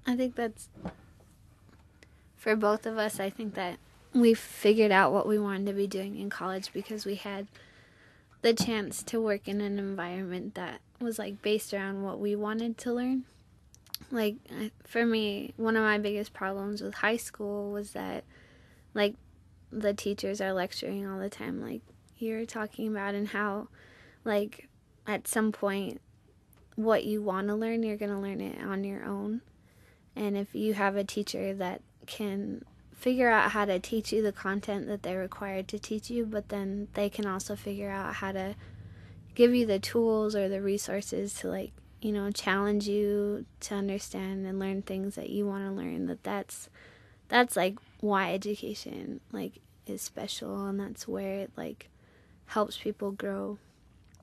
I think that's, for both of us, I think that we figured out what we wanted to be doing in college because we had the chance to work in an environment that was like based around what we wanted to learn. Like for me, one of my biggest problems with high school was that like the teachers are lecturing all the time, like you were talking about, and how like at some point what you want to learn, you're going to learn it on your own. And if you have a teacher that can figure out how to teach you the content that they're required to teach you, but then they can also figure out how to give you the tools or the resources to like, you know, challenge you to understand and learn things that you want to learn, that's like why education like is special, and that's where it like helps people grow.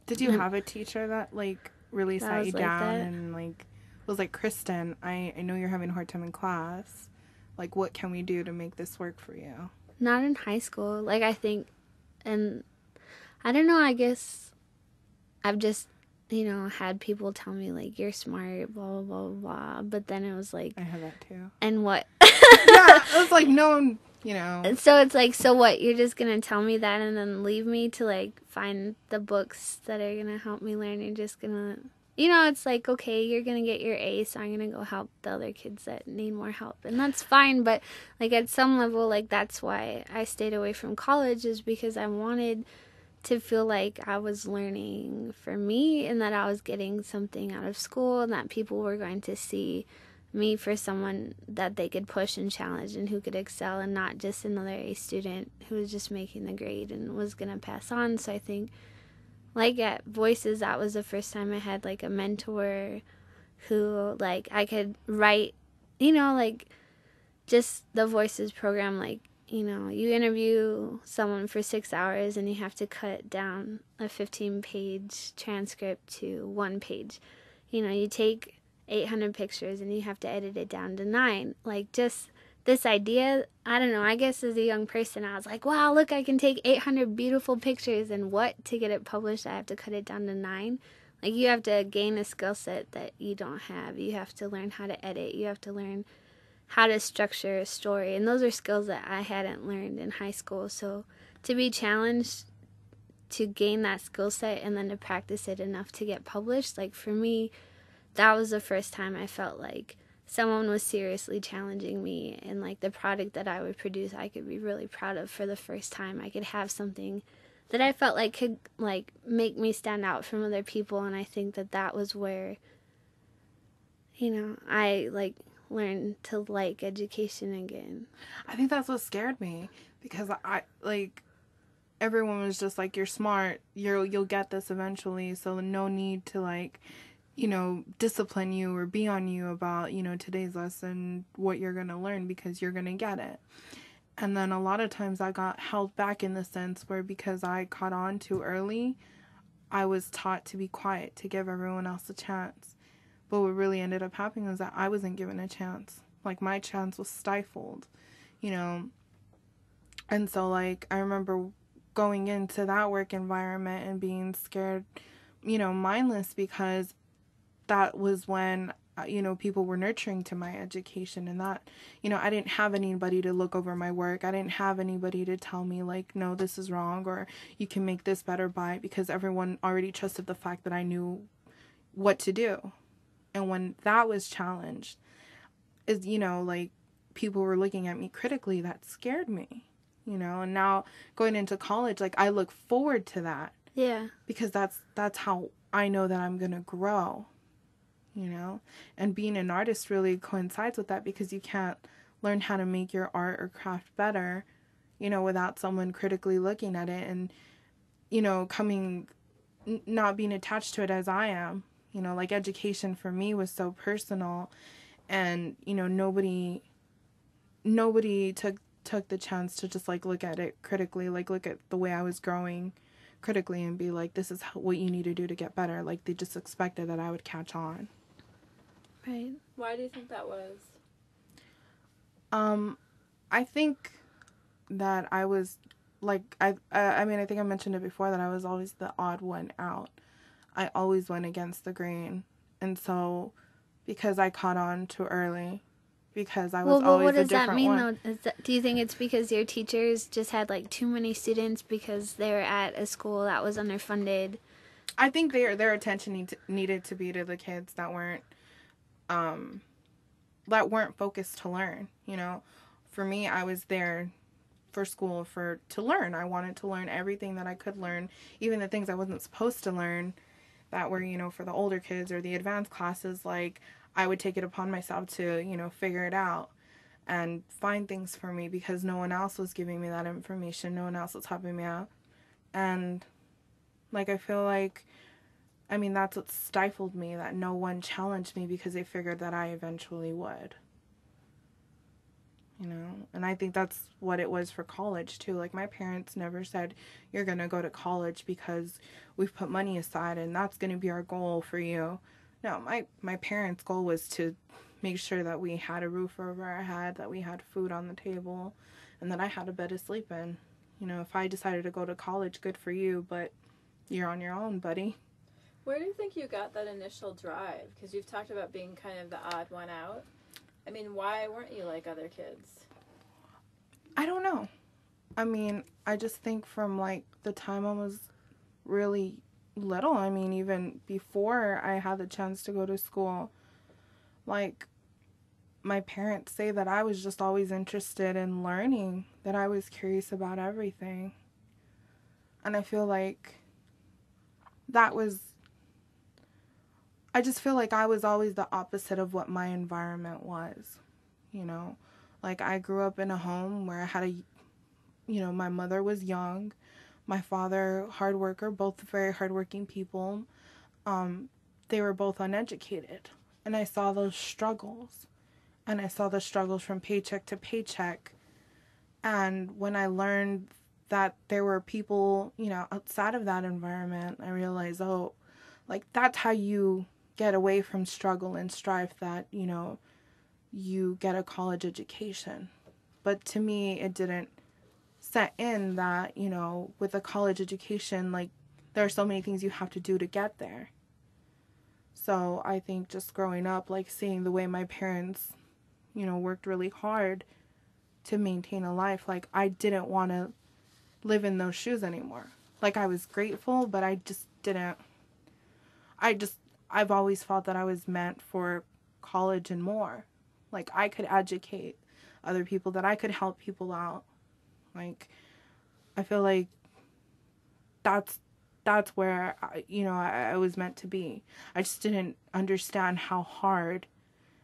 Did you have a teacher that like really That sat you was like down that. and like was like, Kristen, I know you're having a hard time in class. Like, what can we do to make this work for you? Not in high school. Like I think, and I don't know, I guess I've just, you know, had people tell me like you're smart, blah blah blah blah. But then it was like, I had that too. and what? Yeah, it was like no, you know. So it's like, so what? You're just gonna tell me that and then leave me to like find the books that are gonna help me learn? You're just gonna, you know, it's like, okay, you're gonna get your A, so I'm gonna go help the other kids that need more help, and that's fine. But like at some level, like that's why I stayed away from college, is because I wanted to feel like I was learning for me and that I was getting something out of school, and that people were going to see me for someone that they could push and challenge and who could excel, and not just another A student who was just making the grade and was going to pass on. So I think like at Voices, that was the first time I had like a mentor who like I could write, you know, like just the Voices program, like, you know, you interview someone for 6 hours and you have to cut down a 15-page transcript to 1 page. You know, you take 800 pictures and you have to edit it down to 9. Like, just this idea, I don't know, I guess as a young person, I was like, wow, look, I can take 800 beautiful pictures, and what, to get it published, I have to cut it down to 9. Like, you have to gain a skill set that you don't have. You have to learn how to edit. You have to learn how to structure a story, and those are skills that I hadn't learned in high school. So to be challenged to gain that skill set and then to practice it enough to get published, like for me, that was the first time I felt like someone was seriously challenging me, and like the product that I would produce I could be really proud of. For the first time I could have something that I felt like could like make me stand out from other people. And I think that that was where, you know, I like learned to like education again. I think that's what scared me, because I like everyone was just like, you're smart, you'll get this eventually, so no need to like, you know, discipline you or be on you about, you know, today's lesson, what you're going to learn, because you're going to get it. And then a lot of times I got held back in the sense where, because I caught on too early, I was taught to be quiet, to give everyone else a chance. But what really ended up happening was that I wasn't given a chance. Like, my chance was stifled, you know. And so, like, I remember going into that work environment and being scared, you know, mindless, because that was when, you know, people were nurturing to my education, and that, you know, I didn't have anybody to look over my work. I didn't have anybody to tell me like, no, this is wrong, or you can make this better by it, because everyone already trusted the fact that I knew what to do. And when that was challenged, is, you know, like, people were looking at me critically, that scared me, you know. And now going into college, like, I look forward to that. Yeah. Because that's how I know that I'm going to grow, you know. And being an artist really coincides with that, because you can't learn how to make your art or craft better, you know, without someone critically looking at it and, you know, not being attached to it as I am. You know, like, education for me was so personal, and, you know, nobody took the chance to just like look at it critically, like look at the way I was growing critically and be like, this is what you need to do to get better. Like, they just expected that I would catch on. Right. Why do you think that was? I think that I was like, I mean, I think I mentioned it before, that I was always the odd one out. I always went against the grain. And so, because I caught on too early, because I was Well, always what a does that different mean one. though? Do you think it's because your teachers just had like too many students because they were at a school that was underfunded? I think their attention needed to be to the kids um that weren't focused to learn. You know, for me, I was there for school to learn. I wanted to learn everything that I could learn, even the things I wasn't supposed to learn that were, for the older kids or the advanced classes. Like, I would take it upon myself to, figure it out and find things for me because no one else was giving me that information. No one else was helping me out. And, like, I feel like, that's what stifled me, that no one challenged me because they figured that I eventually would. And I think that's what it was for college too. Like, my parents never said you're going to go to college because we've put money aside and that's going to be our goal for you. No, my parents' goal was to make sure that we had a roof over our head, that we had food on the table, and that I had a bed to sleep in. If I decided to go to college, good for you, but you're on your own, buddy. Where do you think you got that initial drive? Because you've talked about being kind of the odd one out. Why weren't you like other kids? I don't know. I just think from, like, the time I was really little, even before I had the chance to go to school, like, my parents say that I was just always interested in learning, that I was curious about everything. And I feel like I just feel like I was always the opposite of what my environment was, Like, I grew up in a home where I had my mother was young, my father, hard worker, both very hardworking people. They were both uneducated. And I saw those struggles. And I saw the struggles from paycheck to paycheck. And when I learned that there were people, outside of that environment, I realized, oh, like, that's how you get away from struggle and strife, that, you get a college education. But to me, it didn't set in that, with a college education, like, there are so many things you have to do to get there. So I think just growing up, like, seeing the way my parents, worked really hard to maintain a life, like, I didn't want to live in those shoes anymore. Like, I was grateful, but I just didn't. I've always felt that I was meant for college and more. Like, I could educate other people, that I could help people out. Like, I feel like that's where, I was meant to be. I just didn't understand how hard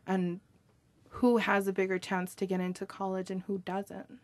and who has a bigger chance to get into college and who doesn't.